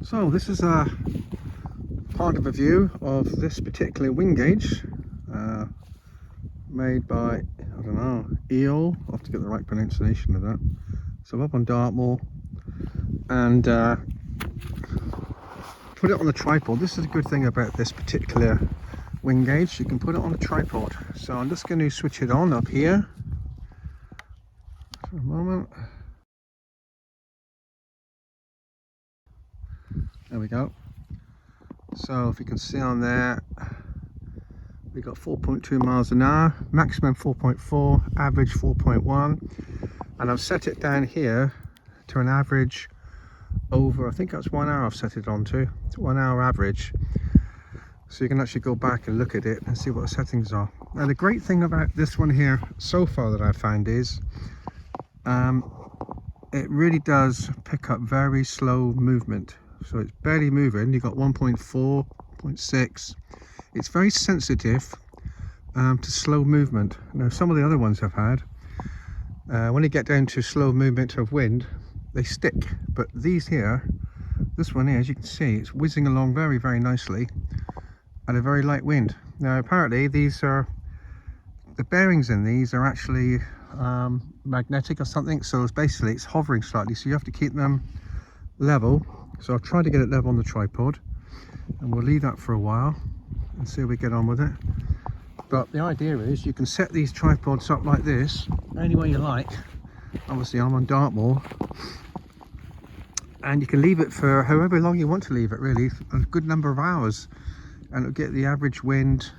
So this is a part of a view of this particular wind gauge made by, I don't know, Eole. I'll have to get the right pronunciation of that. So I'm up on Dartmoor and put it on the tripod. This is a good thing about this particular wind gauge. You can put it on a tripod. So I'm just going to switch it on up here for a moment. There we go. So if you can see on there, we got 4.2 miles an hour, maximum 4.4, average 4.1, and I've set it down here to an average over, I think that's 1 hour I've set it on to. It's 1 hour average. So you can actually go back and look at it and see what the settings are. Now the great thing about this one here so far that I've found is it really does pick up very slow movement. So it's barely moving. You've got 1.4, 0.6. It's very sensitive to slow movement. Now some of the other ones I've had, when you get down to slow movement of wind, they stick. But these here, this one here, as you can see, it's whizzing along very, very nicely at a very light wind. Now apparently these are, the bearings in these are actually magnetic or something. So it's basically, it's hovering slightly. So you have to keep them level. So I'll try to get it level on the tripod, and we'll leave that for a while and see how we get on with it. But the idea is you can set these tripods up like this any way you like. Obviously I'm on Dartmoor, and you can leave it for however long you want to leave it, really, a good number of hours, and it'll get the average wind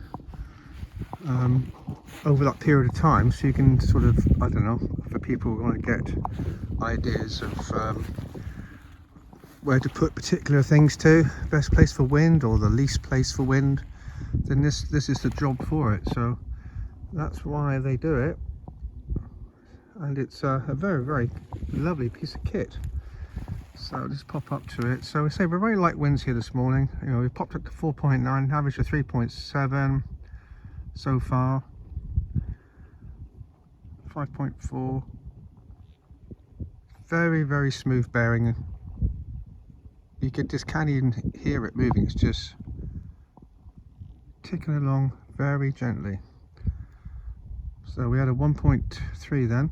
over that period of time. So you can sort of, I don't know, for people who want to get ideas of where to put particular things to, best place for wind or the least place for wind, then this is the job for it. So that's why they do it, and it's a very, very lovely piece of kit. So I'll just pop up to it. So we say we're very light winds here this morning. You know, we've popped up to 4.9, average of 3.7 so far, 5.4. Very, very smooth bearing. You just can't even hear it moving. It's just ticking along very gently. So we had a 1.3 then.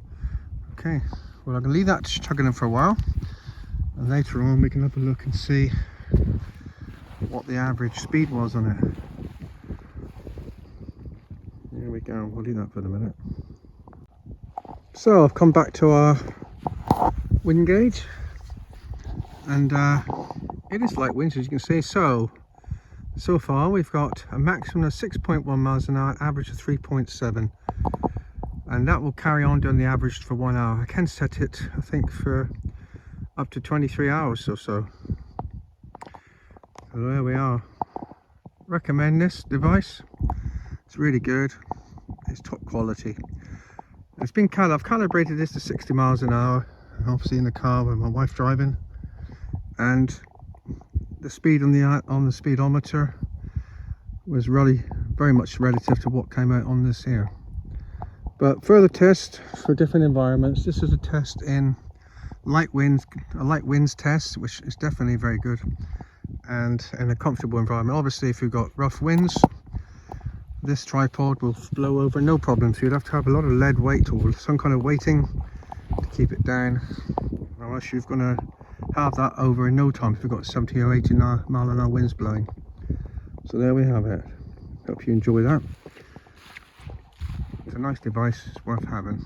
Okay, well I'm gonna leave that chugging in for a while, and later on we can have a look and see what the average speed was on it. There we go, we'll leave that for a minute. So I've come back to our wind gauge, and it is light winds, as you can see. So far we've got a maximum of 6.1 miles an hour, average of 3.7, and that will carry on doing the average for 1 hour. I can set it, I think, for up to 23 hours or so. So there we are. Recommend this device. It's really good. It's top quality. It's been I've calibrated this to 60 miles an hour, obviously in the car with my wife driving, and the speed on the speedometer was really very much relative to what came out on this here. But further test for different environments. This is a test in light winds, a light winds test, which is definitely very good, and in a comfortable environment. Obviously if you've got rough winds, this tripod will blow over no problem. So you'd have to have a lot of lead weight or some kind of weighting to keep it down, or else you're going to have that over in no time if you've got 70 or 80 mile an hour winds blowing. So there we have it. Hope you enjoy that. It's a nice device, it's worth having.